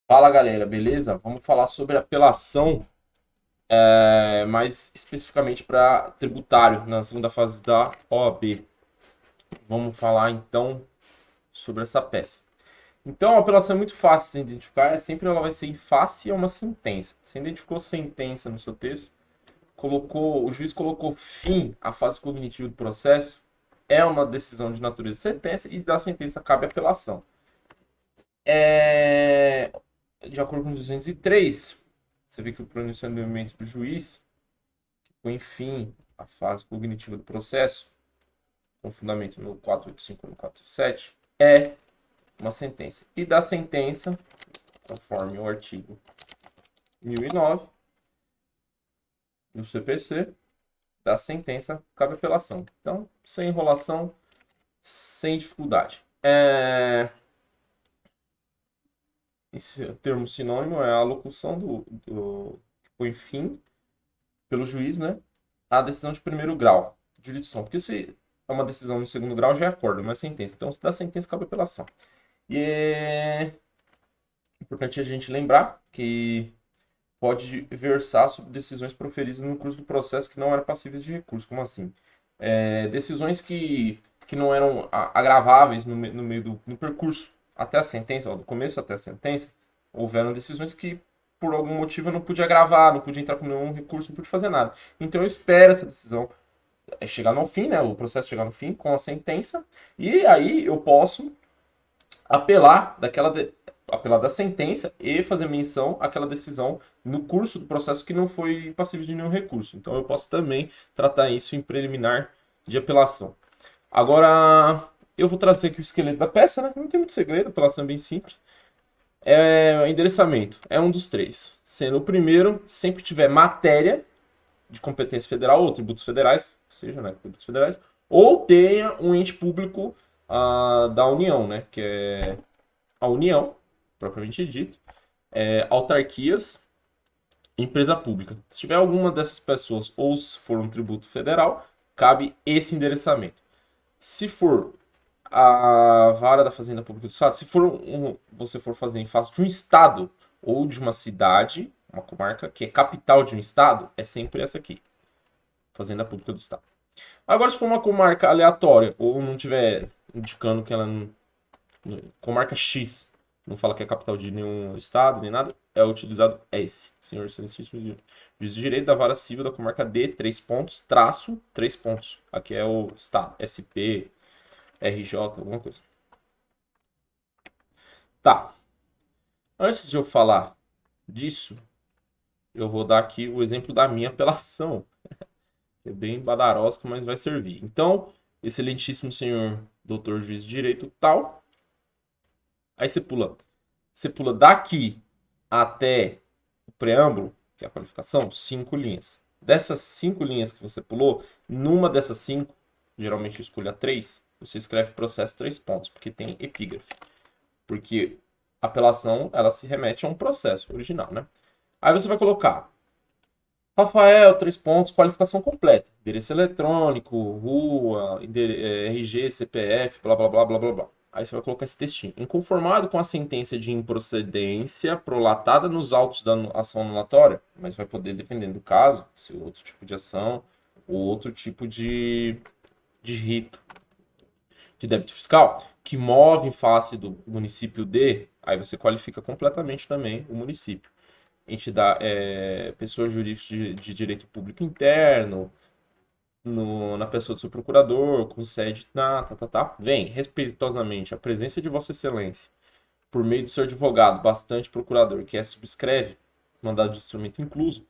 Fala galera, beleza? Vamos falar sobre apelação, mais especificamente para tributário, na segunda fase da OAB. Vamos falar então sobre essa peça. Então, a apelação é muito fácil de identificar, sempre ela vai ser em face a uma sentença. Você identificou sentença no seu texto, o juiz colocou fim à fase cognitiva do processo, é uma decisão de natureza de sentença e da sentença cabe apelação. É, de acordo com o 203, você vê que o pronunciamento do juiz, que põe fim à fase cognitiva do processo, com fundamento no 485 e no 487, é uma sentença. E da sentença, conforme o artigo 1009 do CPC, da sentença cabe apelação. Então, sem enrolação, sem dificuldade. Esse termo sinônimo é a locução do que põe fim pelo juiz, né, a decisão de primeiro grau de jurisdição. Porque se é uma decisão de segundo grau, já é acordo, não é sentença. Então, da sentença cabe apelação. E é importante a gente lembrar que pode versar sobre decisões proferidas no curso do processo que não eram passíveis de recurso. Como assim? Decisões que não eram agraváveis no meio no percurso até a sentença, ó, do começo até a sentença, houveram decisões que por algum motivo eu não pude agravar, não pude entrar com nenhum recurso, não pude fazer nada. Então eu espero essa decisão chegar no fim, né, o processo chegar no fim com a sentença, e aí eu posso apelar apelar da sentença e fazer menção àquela decisão no curso do processo que não foi passível de nenhum recurso. Então eu posso também tratar isso em preliminar de apelação. Agora eu vou trazer aqui o esqueleto da peça, né? Não tem muito segredo, a apelação é bem simples. Endereçamento é um dos três. Sendo o primeiro, sempre tiver matéria de competência federal ou tributos federais, ou seja, né, tributos federais, ou tenha um ente público da União, né, que é a União, propriamente dito, autarquias, empresa pública. Se tiver alguma dessas pessoas ou se for um tributo federal, cabe esse endereçamento. Se for a vara da Fazenda Pública do Estado, se for você for fazer em face de um estado ou de uma cidade, uma comarca que é capital de um estado, é sempre essa aqui, Fazenda Pública do Estado. Agora, se for uma comarca aleatória ou não tiver indicando que ela comarca X, não fala que é capital de nenhum estado nem nada, é utilizado esse, senhor excelentíssimo juiz de direito da vara civil da comarca D, 3 pontos, traço, 3 pontos. Aqui é o estado, SP, RJ, alguma coisa. Tá. Antes de eu falar disso, eu vou dar aqui o exemplo da minha apelação. É bem badarosca, mas vai servir. Então, excelentíssimo senhor doutor juiz de direito tal. Aí você pula daqui até o preâmbulo, que é a qualificação, 5 linhas. Dessas 5 linhas que você pulou, numa dessas 5, geralmente eu escolho a 3, você escreve processo 3 pontos, porque tem epígrafe. Porque a apelação, ela se remete a um processo original, né? Aí você vai colocar Rafael, 3 pontos, qualificação completa. Endereço eletrônico, rua, RG, CPF, blá blá blá blá blá blá. Aí você vai colocar esse textinho. Inconformado com a sentença de improcedência prolatada nos autos da ação anulatória, mas vai poder, dependendo do caso, ser outro tipo de ação ou outro tipo de rito de débito fiscal, que move em face do município D, aí você qualifica completamente também o município. Entidade, pessoa jurídica de direito público interno, na pessoa do seu procurador, com sede Vem, respeitosamente, a presença de Vossa Excelência, por meio do seu advogado, bastante procurador, que subscreve, mandado de instrumento incluso,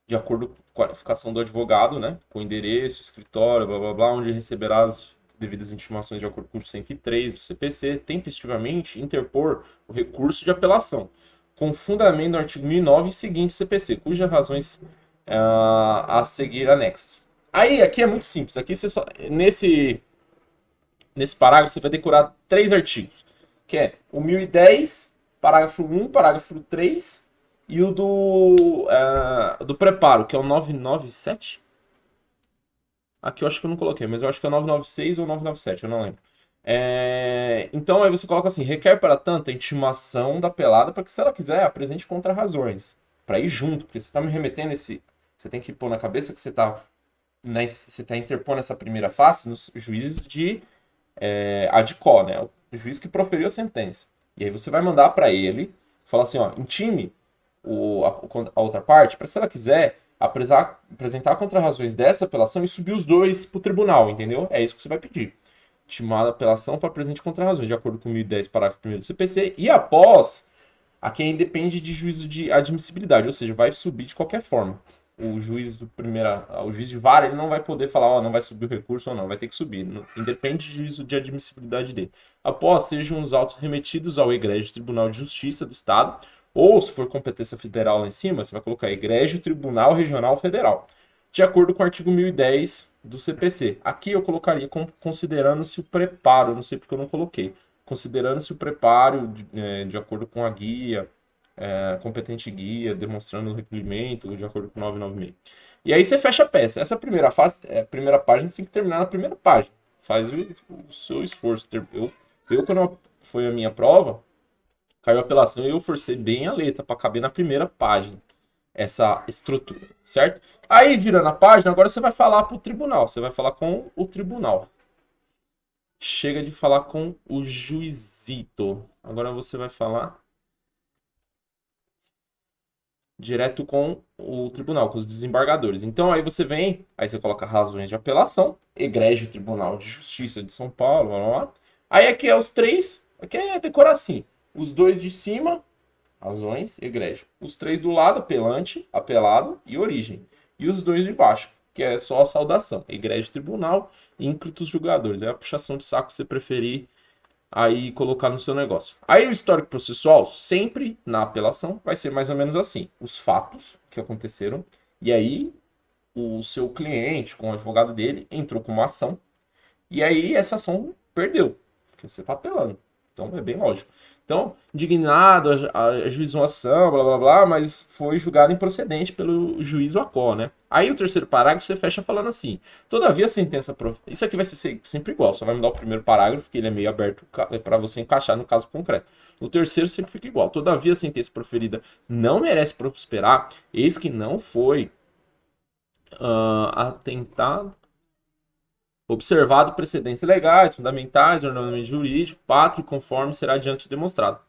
de acordo com a qualificação do advogado, né, com endereço, escritório, blá blá blá, onde receberá as devidas intimações de acordo com o 103 do CPC, tempestivamente interpor o recurso de apelação, com fundamento no artigo 1009 e seguinte CPC, cujas razões a seguir anexas. Aí, aqui é muito simples. Aqui você só, nesse parágrafo você vai decorar 3 artigos, que é o 1010, parágrafo 1, parágrafo 3 e o do preparo, que é o 997. Aqui eu acho que eu não coloquei, mas eu acho que é 996 ou 997, eu não lembro. Então aí você coloca assim, requer para tanto a intimação da pelada para que se ela quiser apresente contra-razões. Para ir junto, porque você está me remetendo esse... Você tem que pôr na cabeça que você tá interpondo essa primeira face nos juízes de ADCO, né? O juiz que proferiu a sentença. E aí você vai mandar para ele, falar assim, ó, intime a outra parte, para se ela quiser apresentar contra-razões dessa apelação e subir os dois para o tribunal, entendeu? É isso que você vai pedir. Intimar a apelação para presente contra-razões, de acordo com 1010, parágrafo 1º do CPC, e após, aqui ainda depende de juízo de admissibilidade, ou seja, vai subir de qualquer forma. O juiz de vara, ele não vai poder falar, ó, não vai subir o recurso ou não, vai ter que subir, independe do juízo de admissibilidade dele. Após, sejam os autos remetidos ao egrégio Tribunal de Justiça do Estado, ou se for competência federal lá em cima, você vai colocar egrégio Tribunal Regional Federal, de acordo com o artigo 1010 do CPC. Aqui eu colocaria considerando-se o preparo, não sei porque eu não coloquei, considerando-se o preparo de acordo com a guia, competente guia, demonstrando o requerimento de acordo com 996. E aí você fecha a peça. Essa primeira fase, primeira página, você tem que terminar na primeira página. Faz o seu esforço. Quando foi a minha prova, caiu a apelação e eu forcei bem a letra para caber na primeira página essa estrutura, certo? Aí, virando a página, agora você vai falar para o tribunal. Você vai falar com o tribunal. Chega de falar com o juizito. Agora você vai falar direto com o tribunal, com os desembargadores. Então aí você vem, aí você coloca razões de apelação, egrégio Tribunal de Justiça de São Paulo, blá, blá, blá. Aí aqui é os três, aqui é decorar assim, os dois de cima, razões, egrégio. Os três do lado, apelante, apelado e origem. E os dois de baixo, que é só a saudação, egrégio Tribunal, ínclitos julgadores. É a puxação de saco, se você preferir aí colocar no seu negócio. Aí o histórico processual, sempre na apelação, vai ser mais ou menos assim. Os fatos que aconteceram, e aí o seu cliente, com o advogado dele, entrou com uma ação, e aí essa ação perdeu, porque você está apelando. Então é bem lógico. Então, indignado, ajuizou a ação, blá blá blá, mas foi julgado improcedente pelo juiz ACO, né? Aí o terceiro parágrafo você fecha falando assim: todavia a sentença. Isso aqui vai ser sempre igual, só vai mudar o primeiro parágrafo, que ele é meio aberto para você encaixar no caso concreto. O terceiro sempre fica igual. Todavia a sentença proferida não merece prosperar, eis que não foi atentado. Observado precedentes legais, fundamentais, ordenamento jurídico, pátrio, conforme será adiante demonstrado.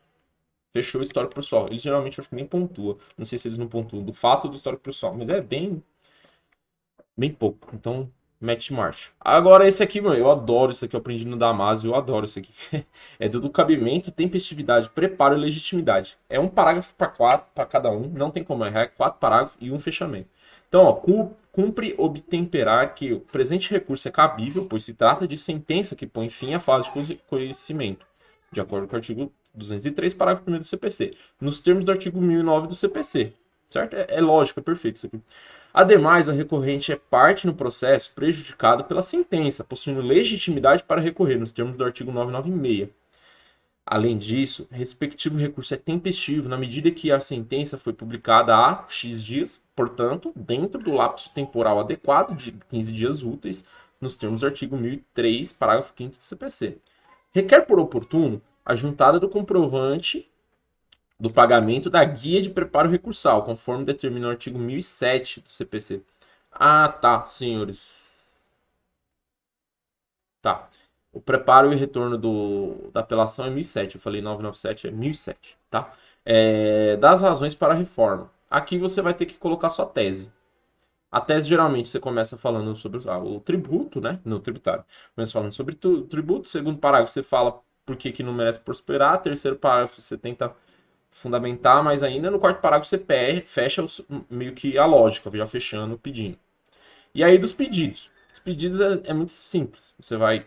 Fechou o histórico pessoal. Eles geralmente acho que nem pontuam. Não sei se eles não pontuam do fato do histórico pessoal, mas é bem pouco. Então, mete marcha. Agora esse aqui, mano, eu adoro isso aqui. Eu aprendi no Damásio, eu adoro isso aqui. É do cabimento, tempestividade, preparo e legitimidade. É um parágrafo para cada um. Não tem como errar. É 4 parágrafos e um fechamento. Então, ó, cumpre obtemperar que o presente recurso é cabível, pois se trata de sentença que põe fim à fase de conhecimento, de acordo com o artigo 203, parágrafo 1º do CPC, nos termos do artigo 1009 do CPC. Certo? É lógico, é perfeito isso aqui. Ademais, a recorrente é parte no processo prejudicada pela sentença, possuindo legitimidade para recorrer, nos termos do artigo 996. Além disso, respectivo recurso é tempestivo na medida que a sentença foi publicada há X dias, portanto, dentro do lapso temporal adequado de 15 dias úteis, nos termos do artigo 1003, parágrafo 5º do CPC. Requer por oportuno a juntada do comprovante do pagamento da guia de preparo recursal, conforme determina o artigo 1007 do CPC. Ah, tá, senhores. Tá. O preparo e retorno da apelação é 1007. Eu falei 997, é 1007, tá? Das razões para a reforma. Aqui você vai ter que colocar sua tese. A tese, geralmente, você começa falando sobre o tributo, né? No tributário. Começa falando sobre o tributo. Segundo parágrafo, você fala por que não merece prosperar. Terceiro parágrafo, você tenta fundamentar mais ainda. No quarto parágrafo, você fecha meio que a lógica, já fechando, pedindo. E aí, dos pedidos. Os pedidos é muito simples. Você vai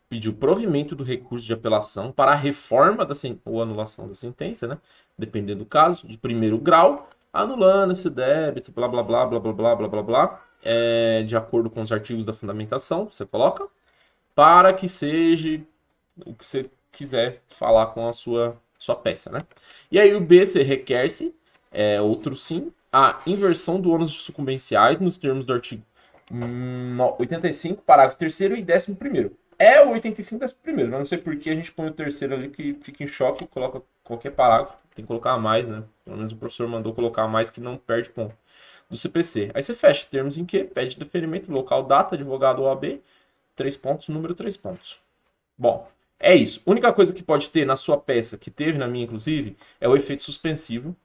pedir o provimento do recurso de apelação para a reforma ou anulação da sentença, né? Dependendo do caso, de primeiro grau, anulando esse débito, blá blá blá blá blá blá blá blá blá, de acordo com os artigos da fundamentação, você coloca, para que seja o que você quiser falar com a sua peça, né? E aí o B, você requer-se, outro sim, a inversão do ônus de sucumbenciais nos termos do artigo 85, parágrafo 3º e 11º. É o 85 décimo primeiro, mas não sei por que a gente põe o terceiro ali que fica em choque e coloca qualquer parágrafo. Tem que colocar a mais, né? Pelo menos o professor mandou colocar a mais que não perde ponto. Do CPC. Aí você fecha termos em que pede deferimento, local, data, advogado OAB, 3 pontos, número 3 pontos. Bom, é isso. A única coisa que pode ter na sua peça, que teve na minha inclusive, é o efeito suspensivo,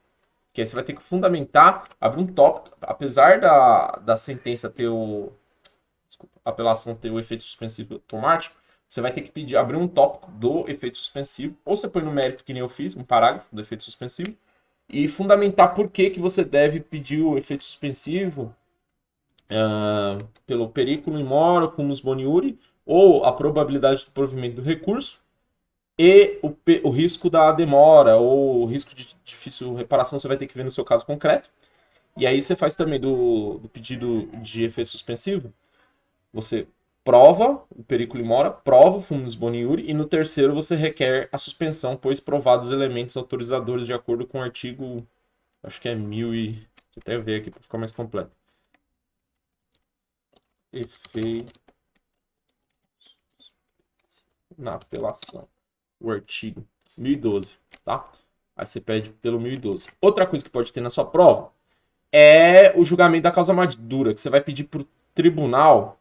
que aí você vai ter que fundamentar, abrir um tópico, apesar da sentença ter o. Desculpa, a apelação ter o efeito suspensivo automático, você vai ter que pedir, abrir um tópico do efeito suspensivo, ou você põe no mérito, que nem eu fiz, um parágrafo do efeito suspensivo, e fundamentar por que você deve pedir o efeito suspensivo pelo periculum in mora, fumus boniuri, ou a probabilidade do provimento do recurso, e o risco da demora, ou o risco de difícil reparação, você vai ter que ver no seu caso concreto. E aí você faz também do pedido de efeito suspensivo, você prova o periculum in mora, prova o fumus boniuri, e no terceiro você requer a suspensão, pois provados os elementos autorizadores de acordo com o artigo, acho que é 1000 e... Deixa eu até ver aqui para ficar mais completo. Efeito na apelação. O artigo 1012, tá? Aí você pede pelo 1012. Outra coisa que pode ter na sua prova é o julgamento da causa madura, que você vai pedir pro tribunal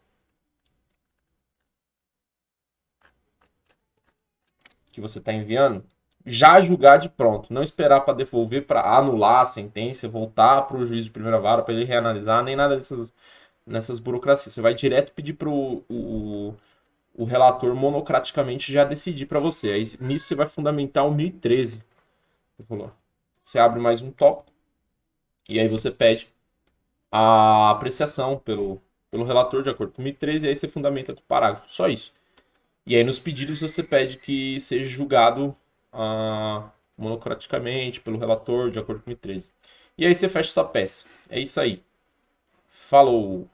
que você está enviando já julgar de pronto, não esperar para devolver, para anular a sentença, voltar para o juiz de primeira vara para ele reanalisar, nem nada nessas burocracias. Você vai direto pedir para o relator monocraticamente já decidir para você. Aí nisso você vai fundamentar o 1013. Você abre mais um tópico e aí você pede a apreciação pelo relator de acordo com o 1013 e aí você fundamenta com o parágrafo. Só isso. E aí nos pedidos você pede que seja julgado monocraticamente pelo relator de acordo com o 1013. E aí você fecha sua peça. É isso aí. Falou!